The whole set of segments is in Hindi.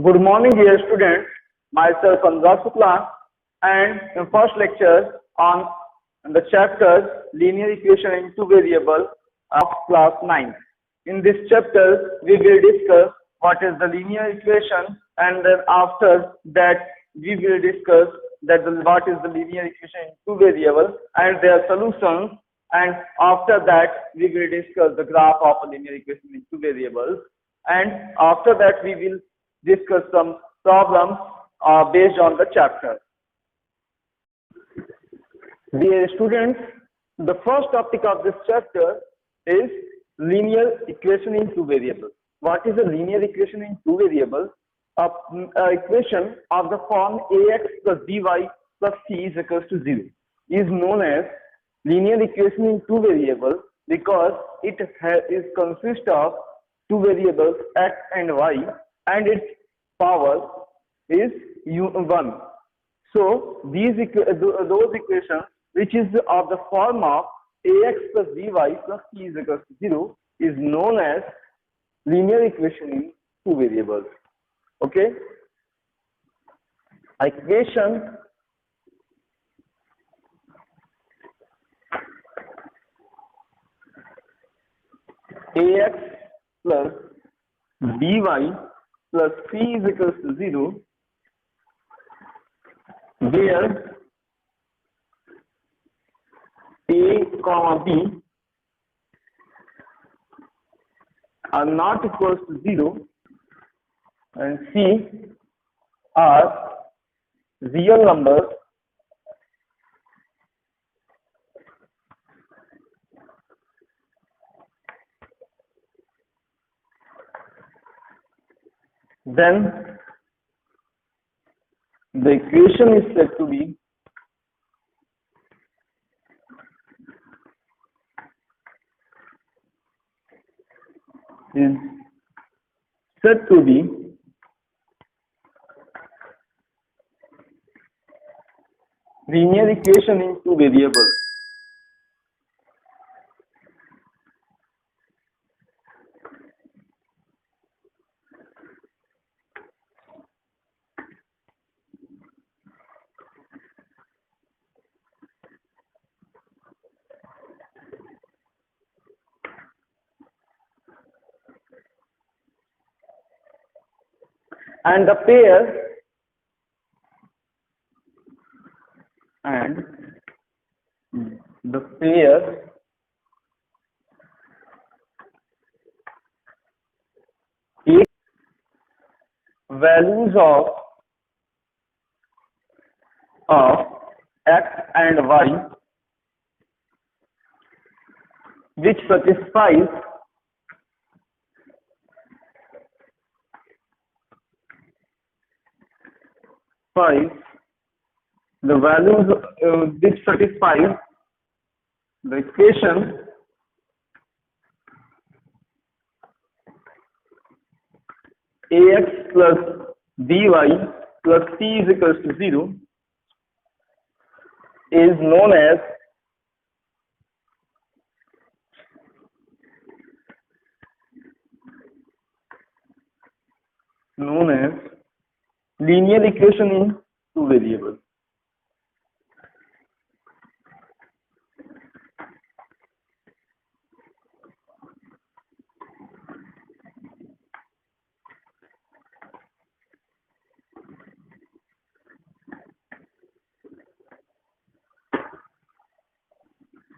Good morning, dear students. Myself Anurag Shukla, and the first lecture on the chapter linear equation in two variable of class 9. In this chapter, we will discuss what is the linear equation, and then after that, we will discuss what is the linear equation in two variable and their solutions. And after that, we will discuss the graph of a linear equation in two variables. And after that, we will discuss some problems based on the chapter. Dear students, the first topic of this chapter is linear equation in two variables. What is a linear equation in two variables? A equation of the form ax plus by plus c is equals to 0 is known as linear equation in two variables because it consists of two variables x and y, and its power is 1. So those equations which is of the form of ax plus by plus c is equals to 0 is known as linear equation in two variables. Okay, equation ax plus by plus c is equals to 0, where a comma b are not equals to 0 and c are real numbers then the equation is said to be linear equation in two variables. And the pair is values of x and y which satisfies the values which satisfies the equation ax plus by plus c is equals to 0 is known as linear equation in two variables.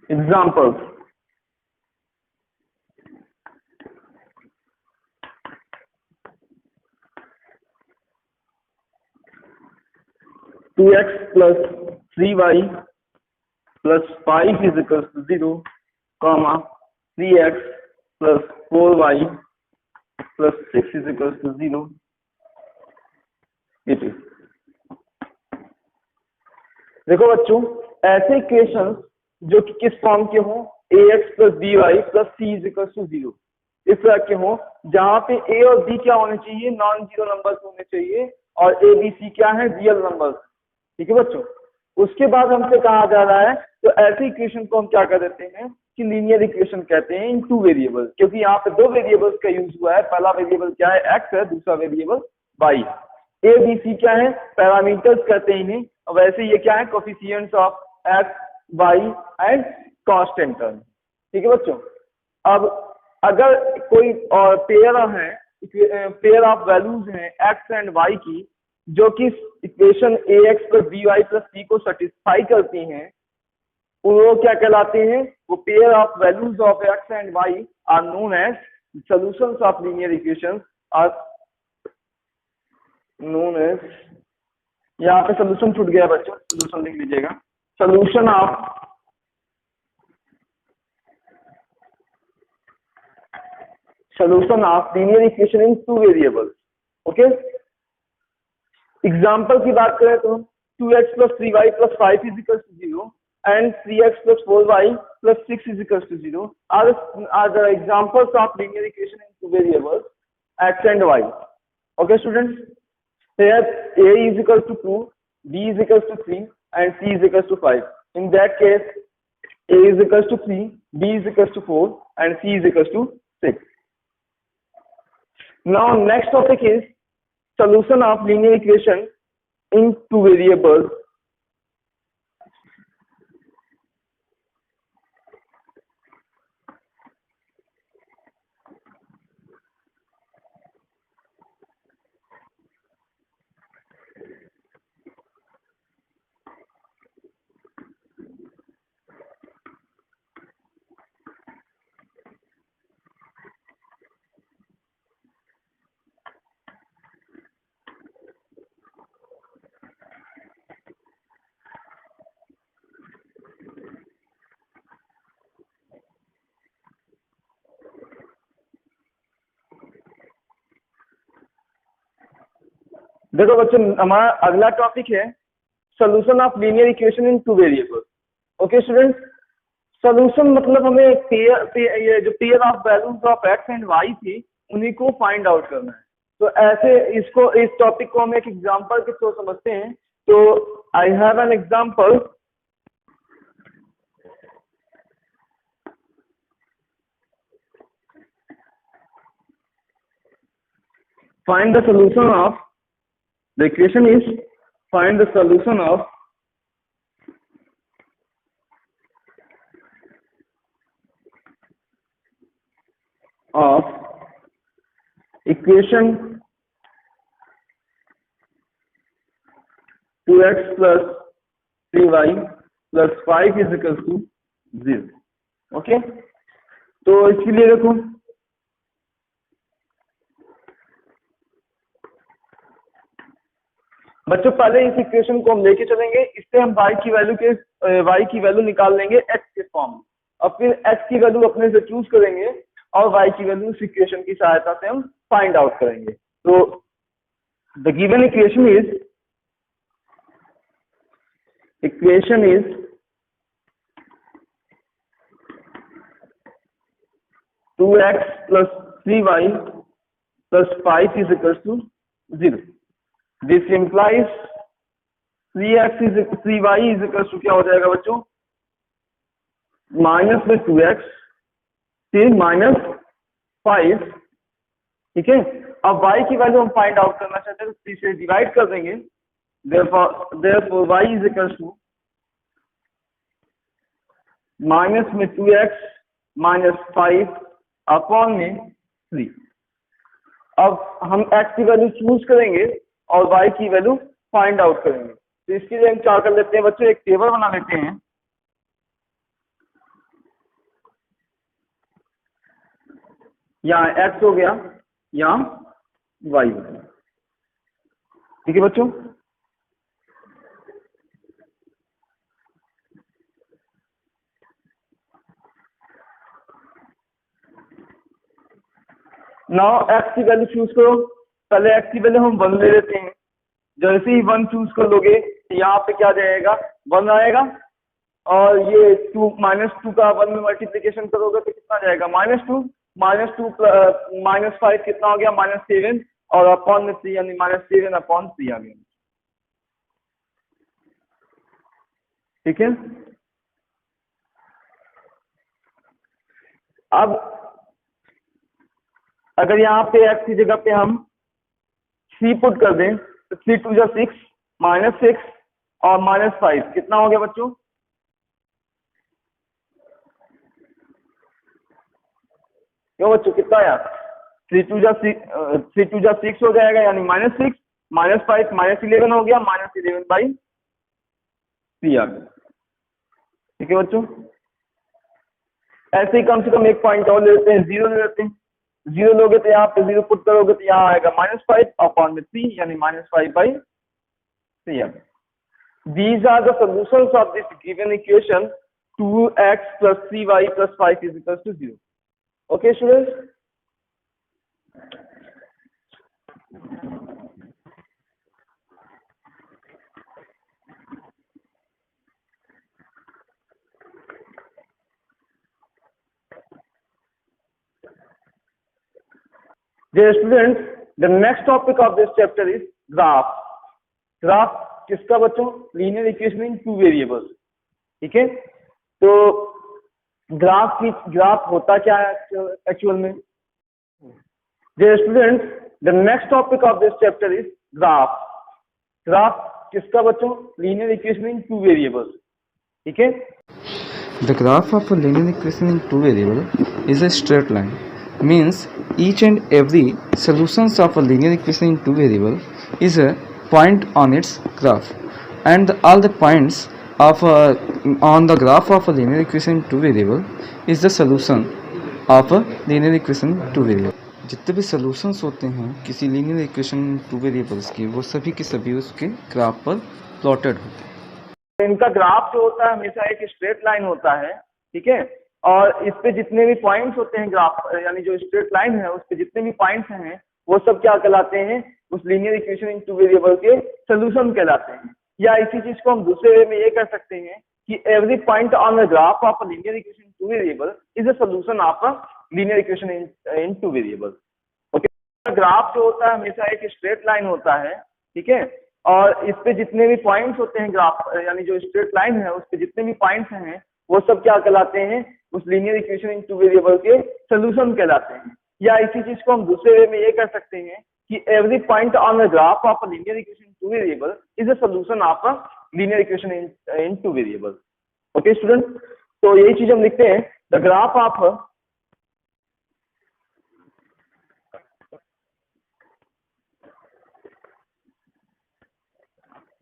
Examples: 2x plus 3y plus 5 is equals to 0, comma 3x plus 4y plus 6 is equals to 0. It is. देखो बच्चों, ऐसे इक्वेशंस जो कि किस फॉर्म के हों, ax plus by plus c is equals to 0 इस तरह के हों, जहां पे a और b क्या होने चाहिए, नॉन जीरो नंबर्स होने चाहिए, और a b c क्या है, रियल नंबर्स. ठीक है बच्चों. उसके बाद हमसे कहा जा रहा है, तो ऐसे इक्वेशन को हम क्या कर देते हैं कि लीनियर इक्वेशन कहते हैं इन टू वेरिएबल्स, क्योंकि यहाँ पे दो वेरिएबल्स का यूज हुआ है. पहला वेरिएबल क्या है, x है, दूसरा variable y. A B C क्या है, पैरामीटर्स कहते हैं इन्हें, और वैसे ये क्या है, coefficients of x y and constant term. ठीक है बच्चों। अब अगर कोई और पेयर है, पेयर ऑफ वैल्यूज हैं एक्स एंड वाई की, जो कि equation a x plus b y plus c को सेटिस्फाई करती हैं, वो क्या कहलाते हैं, वो pair of values of x and y are known as solutions of linear equations are known as, यहाँ पे सोल्यूशन छूट गया बच्चों, सोल्यूशन लिख लीजिएगा, solution of linear equation in two variables. Okay, example की बात करें तो 2x plus 3y plus 5 is equal to 0 and 3x plus 4y plus 6 is equals to 0 are the examples of linear equation in two variables x and y. Okay students, here a is equal to 2, b is equal to 3 and c is equal to 5. In that case a is equal to 3, b is equal to 4 and c is equal to 6. Now next topic is solution of linear equation in two variables. देखो बच्चों, हमारा अगला टॉपिक है solution of linear equation in two variable. Okay students, solution मतलब हमें ये जो pair of values of x and y थी उन्हीं को फाइंड आउट करना है। तो ऐसे इसको, इस टॉपिक को हम एक एग्जांपल के थ्रू समझते हैं। तो I have an example, find the solution of, the equation is find the solution of equation 2x plus 3y plus 5 is equal to 0। Okay, तो इसके लिए देखो बच्चों, पहले इस इक्वेशन को हम लेके चलेंगे, इससे हम y की वैल्यू निकाल लेंगे x के फॉर्म में, और फिर x की वैल्यू अपने से चूज करेंगे और y की वैल्यू इस इक्वेशन की सहायता से हम फाइंड आउट करेंगे। तो the given equation is 2x plus 3y plus 5 is equals to 0। This implies 3y is equals to क्या हो जाएगा बच्चों, माइनस में 2x फिर माइनस 5। ठीक है, अब y की वैल्यू हम फाइंड आउट करना चाहते हैं तो 3 से डिवाइड कर देंगे। therefore y is equals to minus में 2x माइनस 5 अपॉन में 3। अब हम x की वैल्यू चूज करेंगे और y की वैल्यू फाइंड आउट करेंगे। तो इसके लिए हम क्या कर लेते हैं बच्चों, एक टेबल बना लेते हैं। यहाँ x हो गया, यहाँ y हो गया। ठीक है बच्चों, नाउ x की वैल्यू चूज करो। पहले x की वैल्यू हम 1 ले लेते हैं। जैसे ही 1 चूज कर लोगे यहाँ पे क्या जाएगा, 1 आएगा, और ये 2 -2 का 1 में मल्टीप्लीकेशन करोगे तो कितना जाएगा, -2 -5 कितना हो गया, -7, और अपॉन में 3 यानी -7 अपॉन 3 आ गया। ठीक है, अब अगर यहाँ पे x की जगह पे हम 3 पुट कर दें तो 3 2 जा 6 -6 और -5 कितना हो गया बच्चों? क्यों बच्चों कितना आया? 3 2 जा 6 हो जाएगा, यानी -6 -5 -11 हो गया, -11/3 आ गया। ठीक है बच्चों, ऐसे ही कम से कम एक पॉइंट और ले लेते हैं, 0 ले लेते हैं। 0 लोगे तो यहाँ पे 0 पुट करोगे तो यहाँ आएगा -5 अपॉन में 3 यानी -5/3 आ गया। These are the solutions of this given equation 2x plus 3y plus 5 is equals to 0. Okay, students? Dear students, the next topic of this chapter is graph. Graph किसका बच्चों? Linear equation in two variables. ठीक है, तो ग्राफ होता क्या है एक्चुअल में? Dear students, the next topic of this chapter is graph. Graph किसका बच्चों? Linear equation in two variables. ठीक है, The graph of a linear equation in two variable is a straight line. Means each and every solutions of a linear equation in two variable is a point on its graph, and all the points of on the graph of a linear equation in two variable is the solution of a linear equation in two variable. जितने भी सॉल्यूशंस होते हैं किसी लीनियर इक्वेशन टू वेरिएबल्स की, वो सभी के सभी उसके ग्राफ पर प्लॉटेड होते हैं। इनका ग्राफ जो होता है हमेशा एक स्ट्रेट लाइन होता है। ठीक है, और इस पे जितने भी पॉइंट्स होते हैं ग्राफ, यानी जो स्ट्रेट लाइन है उस पे जितने भी पॉइंट्स हैं वो सब क्या कहलाते हैं? उस linear equation in two variable के सोल्यूशन कहलाते हैं। या इसी चीज को हम दूसरे वे में ये कह सकते हैं कि every point on the graph of a linear equation in two variable is a solution of a linear equation in two variable. Okay, graph जो होता है हमेशा एक स्ट्रेट लाइन होता है। ठीक है, और इस पे जितने भी पॉइंट्स होते हैं ग्राफ, यानी जो स्ट्रेट लाइन है उस पे जितने भी पॉइंट्स हैं वो सब क्या कहलाते हैं? उस linear equation in two variable के सोल्यूशन कहलाते हैं। या इसी चीज को हम दूसरे वे में ये कह सकते हैं कि every point on the graph of a linear equation in two variable is a solution of a linear equation in two variable. Okay student, तो यही चीज हम लिखते हैं, the graph of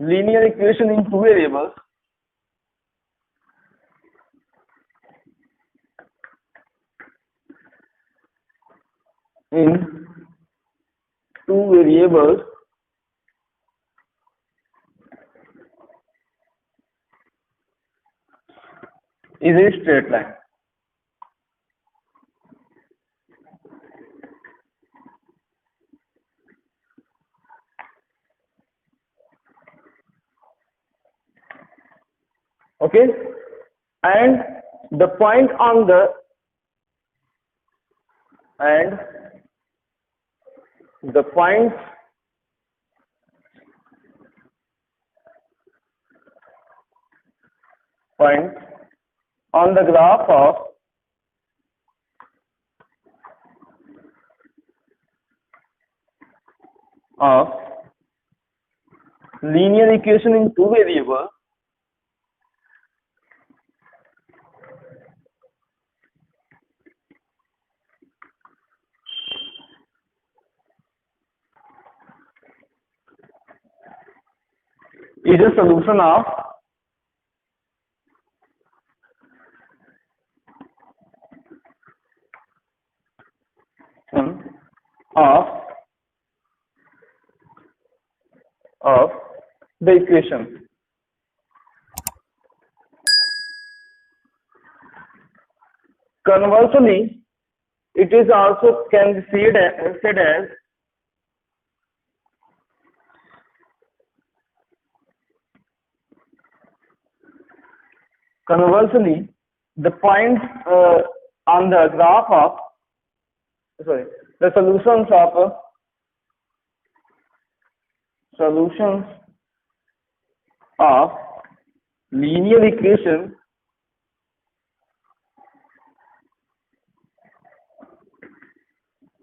linear equation in two variables in two variables is a straight line. Okay, and the point on the point on the graph of linear equation in two variables is a solution of the equation. Conversely, it is also can be said as conversely the point on the graph of the solutions of linear equation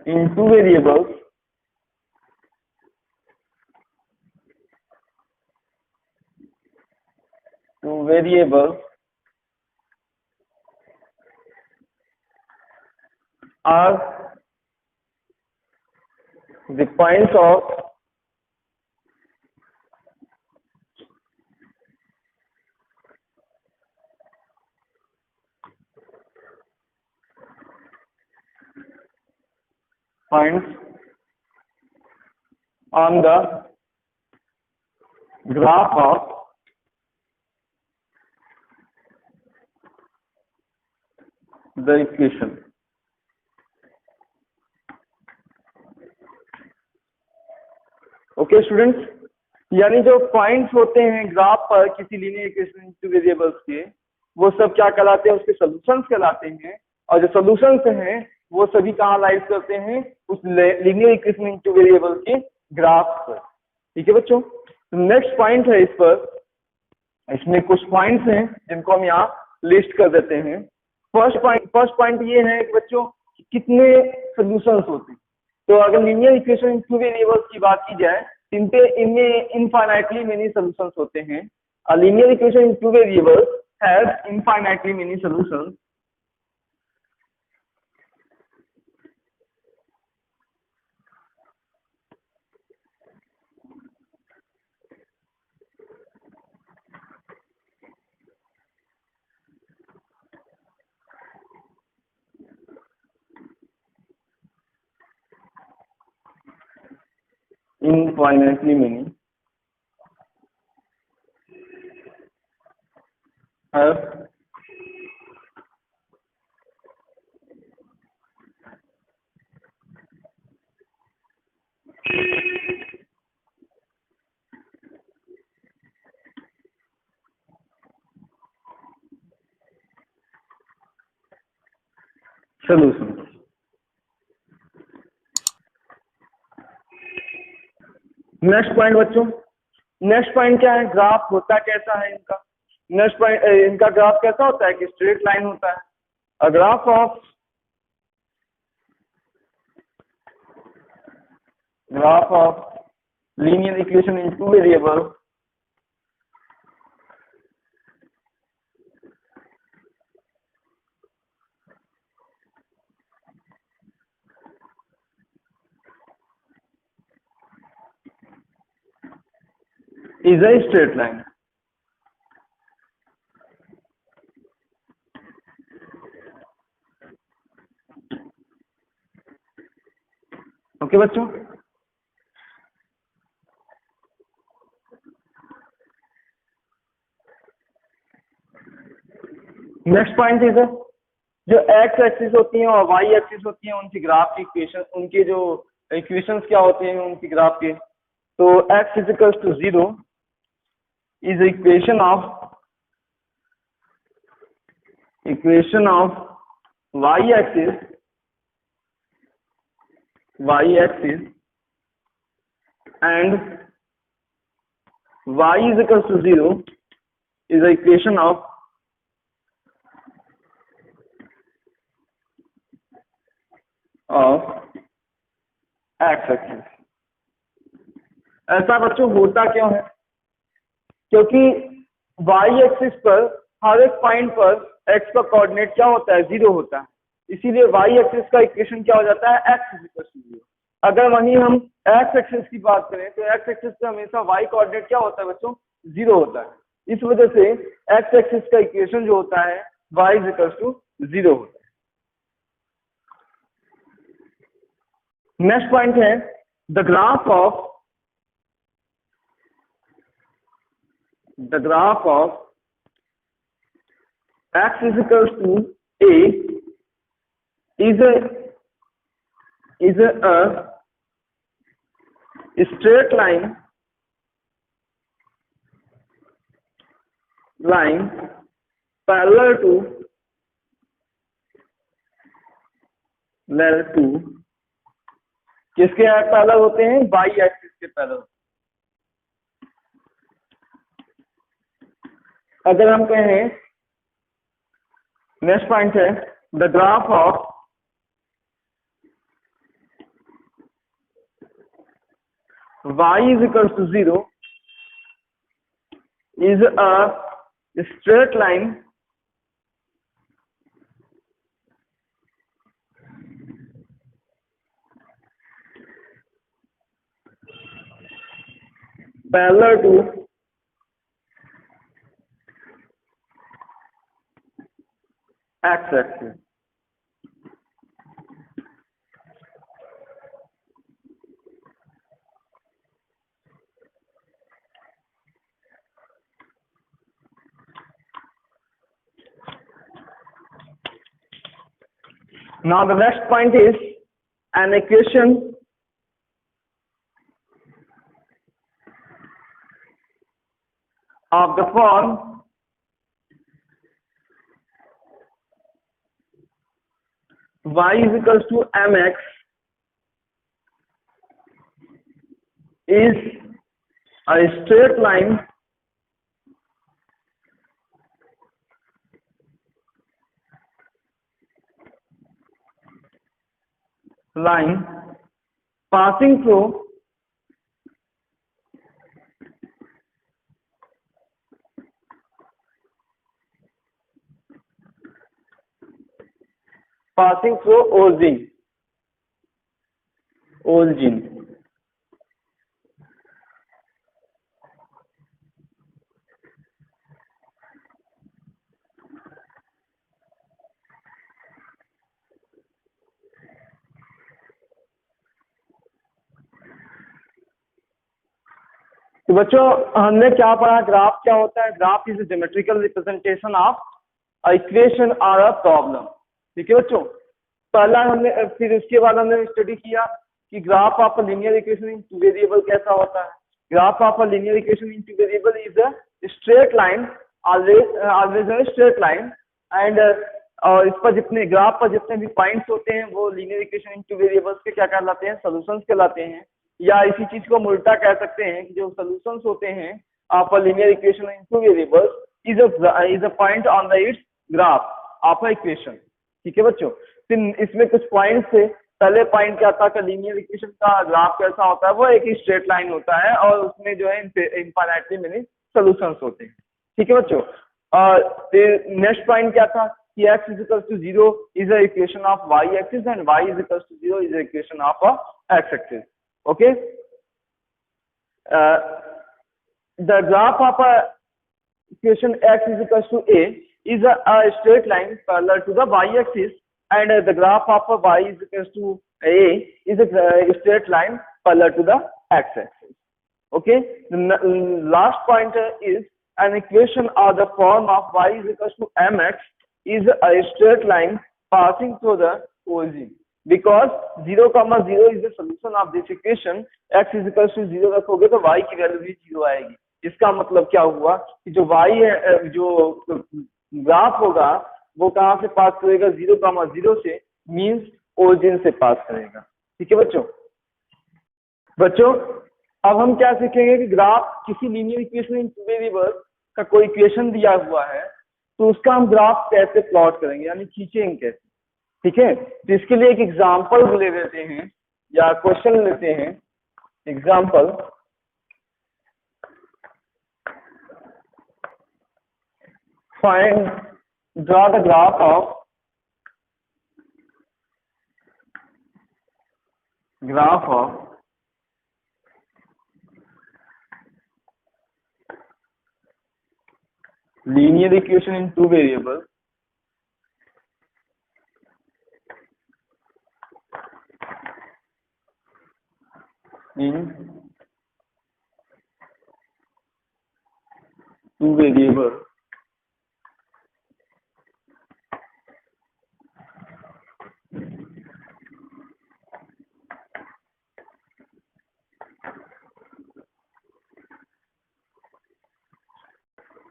in two variables variables are the points of points on the graph of the equation. Okay students, यानी जो पॉइंट्स होते हैं ग्राफ पर किसी linear equation in two variables के, वो सब क्या कहलाते हैं? उसके सॉल्यूशंस कहलाते हैं। और जो सॉल्यूशंस हैं वो सभी कहाँ लाइज करते हैं? उस linear equation in two variables के ग्राफ पर। ठीक है बच्चों, नेक्स्ट पॉइंट है इस पर, इसमें कुछ पॉइंट्स हैं जिनको हम यहाँ लिस्ट कर देते हैं। फर्स्ट पॉइंट ये है कि बच्चों कितने सॉल्यूशंस होते हैं। तो अगर linear equation in two variables की बात की जाए, इनमें इनफाइनाइटली मेनी सॉल्यूशंस होते हैं। A linear equation in two variables has infinitely many solutions. Infinitely many have solutions. Next point बच्चों, नेक्स्ट पॉइंट क्या है? ग्राफ होता कैसा है इनका? नेक्स्ट पॉइंट, इनका ग्राफ कैसा होता है कि स्ट्रेट लाइन होता है। A graph of linear equation in two variable is a straight line. Okay बच्चों, नेक्स्ट पॉइंट इज जो एक्स एक्सिस होती है और वाई एक्सिस होती है, उनकी ग्राफ की इक्वेशन, उनके जो इक्वेशंस क्या होते हैं उनकी ग्राफ के। तो x is equals to 0 is equation of y-axis and y is equals to 0 is the equation of x-axis। ऐसा बच्चों होता क्यों है? क्योंकि y एक्सिस पर हर एक पॉइंट पर x का कोऑर्डिनेट क्या होता है? 0 होता है। इसीलिए y एक्सिस का इक्वेशन क्या हो जाता है? x is equal to 0। अगर वहीं हम x एक्सिस की बात करें तो x एक्सिस पे हमेशा y कोऑर्डिनेट क्या होता है बच्चों? 0 होता है। इस वजह से x एक्सिस का इक्वेशन जो होता है y इज इक्वल टू 0 होता है। नेक्स्ट पॉइंट है the graph of x is equals to a is a straight line parallel to किसके पैरेलल होते हैं? y एक्सिस के पैरेलल। अगर हम कहें, नेक्स्ट पॉइंट है the graph of y is equals to 0 is a straight line parallel to x-axis. Now the next point is an equation of the form y is equals to mx is a straight line passing through origin. तो बच्चों हमने क्या पढ़ा, ग्राफ क्या होता है? Graph is a geometrical representation of equation और अ प्रॉब्लम। ठीक है बच्चों, पहला हमने, फिर उसके बाद हमने स्टडी किया कि graph of a linear equation in two variable कैसा होता है। Graph of a linear equation in two variable is a straight line, always a straight line, and और इस पर जितने ग्राफ पर जितने भी पॉइंट्स होते हैं वो linear equation in two variables के क्या कहलाते हैं? सॉल्यूशंस कहलाते हैं। या इसी चीज को हम उल्टा कह सकते हैं कि जो सॉल्यूशंस होते हैं of a linear equation in two variables is a point on the it's graph of a equation. ठीक है बच्चों, फिर इसमें कुछ पॉइंट्स थे। पहले पॉइंट क्या था कि लीनियर इक्वेशन का ग्राफ कैसा होता है? वो एक ही स्ट्रेट लाइन होता है और उसमें जो है इनफाइनाइटली मेनी सॉल्यूशंस होते हैं। ठीक है बच्चों, और फिर नेक्स्ट पॉइंट क्या था कि x is equals to 0 is a equation of y axis and y is equals to 0 is a equation of a x axis. Okay, the graph of a equation x is equals to a is a straight line parallel to the y axis, and the graph of a y is equals to a is a straight line parallel to the x axis. Okay, the last point is an equation of the form of y is equals to mx is a straight line passing through the origin. Because 0, 0 is the solution of this equation, x is equals to 0 रखोगे तो y की वैल्यू भी 0 आएगी। इसका मतलब क्या हुआ कि जो y है, जो ग्राफ होगा वो कहाँ से पास करेगा? 0, 0 से, मींस ओरिजिन से पास करेगा। ठीक है बच्चों, अब हम क्या सीखेंगे कि ग्राफ किसी linear equation in two variable का कोई इक्वेशन दिया हुआ है तो उसका हम ग्राफ कैसे प्लॉट करेंगे, यानी खींचेंगे कैसे। ठीक है, तो इसके लिए एक एग्जांपल ले लेते हैं या क्वेश्चन लेते हैं। Example, draw the graph of linear equation in two variables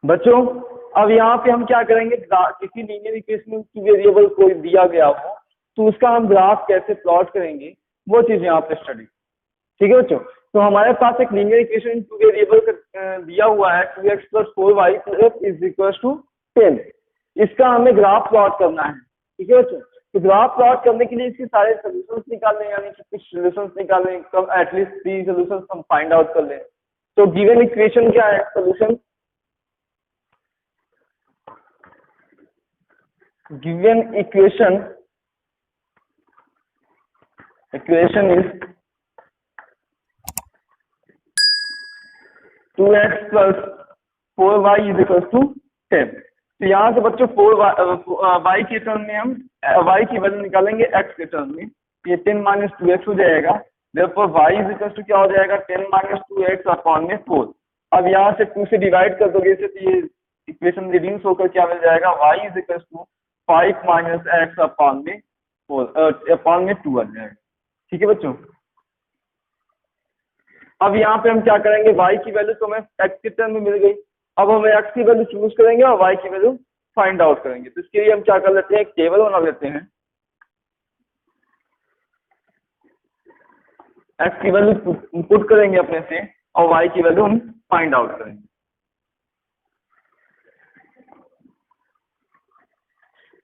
बच्चों अब यहाँ पे हम क्या करेंगे, किसी लीनियर इक्वेशन में टू वेरिएबल कोई दिया गया हो तो उसका हम ग्राफ कैसे प्लॉट करेंगे वो चीज यहाँ पे स्टडी। ठीक है बच्चों, तो हमारे पास एक लीनियर इक्वेशन टू वेरिएबल दिया हुआ है 2x + 4y = 10। इसका हमें ग्राफ प्लॉट करना है। ठीक है बच्चों, तो ग्राफ प्लॉट करने के लिए इसके सारे सोल्यूशंस निकालने, यानी कि कुछ सोल्यूशंस निकालने, कम एटलीस्ट 3 सोल्यूशंस हम फाइंड आउट कर लें। तो गिवन इक्वेशन क्या है? Solution given equation is 2x plus 4y is equals to 10। तो यहाँ से बच्चों 4y के टर्म में हम y की वैल्यू निकालेंगे x के टर्म में, ये 10 माइनस 2x हो जाएगा। therefore y is equal to क्या हो जाएगा 10 माइनस 2x अपॉन में 4। अब यहाँ से 2 से डिवाइड कर दोगे इसे तो ये इक्वेशन रिड्यूस होकर क्या मिल जाएगा y is equal to 5 minus x upon में 4 अपॉन में 2 आ जाएगा। ठीक है बच्चों, अब यहाँ पे हम क्या करेंगे, y की वैल्यू तो हमें x के टर्म में मिल गई, अब हमें x की वैल्यू चूज करेंगे और y की वैल्यू फाइंड आउट करेंगे। तो इसके लिए हम क्या कर लेते हैं, एक टेबल बना लेते हैं, x की वैल्यू पुट करेंगे अपने से और y की वैल्यू हम फाइंड आउट करेंगे।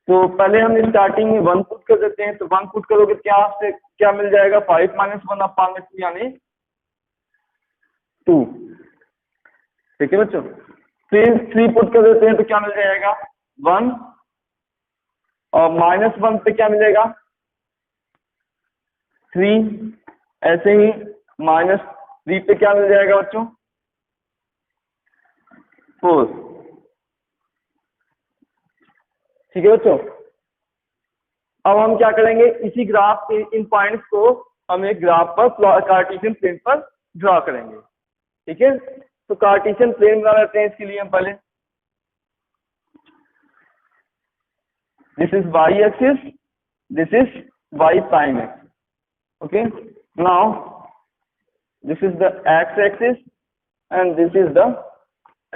तो पहले हम स्टार्टिंग में 1 पुट कर देते हैं, तो 1 पुट करोगे क्या से क्या मिल जाएगा 5 माइनस 1 अपॉन में 2 यानी 2। ठीक है बच्चों, फिर 3 पुट कर देते हैं तो क्या मिल जाएगा 1 और माइनस 1 पे क्या मिलेगा 3, ऐसे ही माइनस 3 पे क्या मिल जाएगा बच्चों 4। ठीक है बच्चों, अब हम क्या करेंगे, इसी ग्राफ के इन पॉइंट्स को हम एक ग्राफ पर कार्टेशियन प्लेन पर ड्रॉ करेंगे। ठीक है, तो कार्टेशियन प्लेन बना लेते हैं। इसके लिए हम पहले this is y axis, this is y prime axis. Okay, now this is the x axis and this is the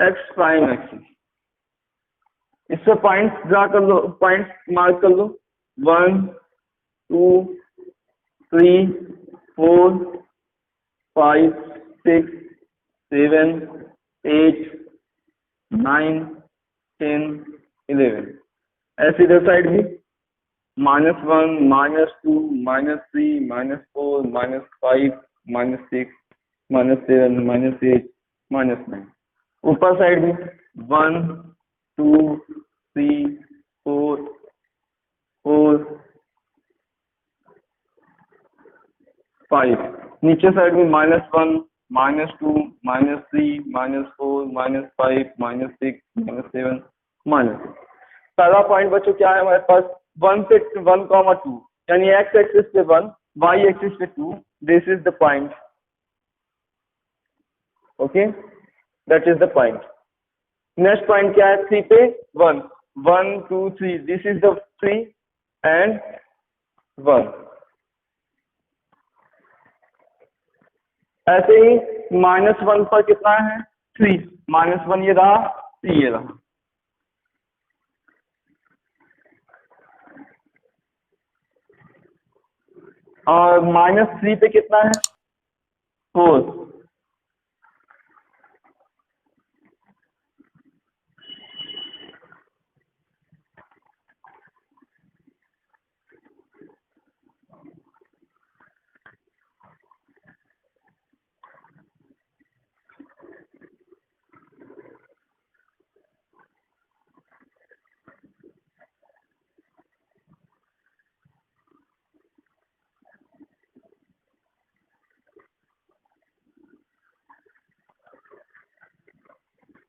x prime axis. इससे पॉइंट ड्रा कर लो, पॉइंट मार्क कर लो 1 2 3 4 5 6 7 8 9 10 11। ऐसे इधर साइड भी -1 -2 -3 -4 -5 -6 -7 -8 -9। ऊपर साइड भी 1 2 3 4 4 5। नीचे साइड में -1 -2 -3 -4 -5 -6 -7 -6। पहला पॉइंट बच्चों क्या है हमारे पास 1 से 1,2 यानी x एक्सिस पे 1 y एक्सिस पे 2, this is the point. Okay, that is the point. Next point क्या है 3 पे 1 1 2 3, दिस इज द 3 एंड 1। ऐसे ही -1 पर कितना है 3, -1 ये रहा 3 ये रहा। और -3 पे कितना है 4।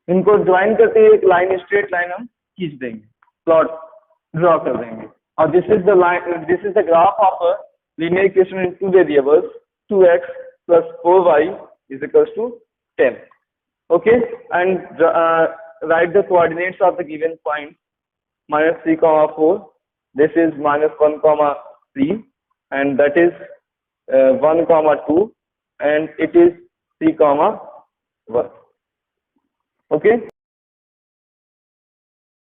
इनको ज्वाइन करते हुए एक लाइन, स्ट्रेट लाइन हम खींच देंगे, प्लॉट ड्रॉ कर देंगे। और this is the line, this is the graph of a linear equation in 2 variables 2x plus 4y is equals to 10. Okay, and write the coordinates of the given point -3, 4. This is -1, 3, and that is 1, 2, and it is 3, 1. Okay.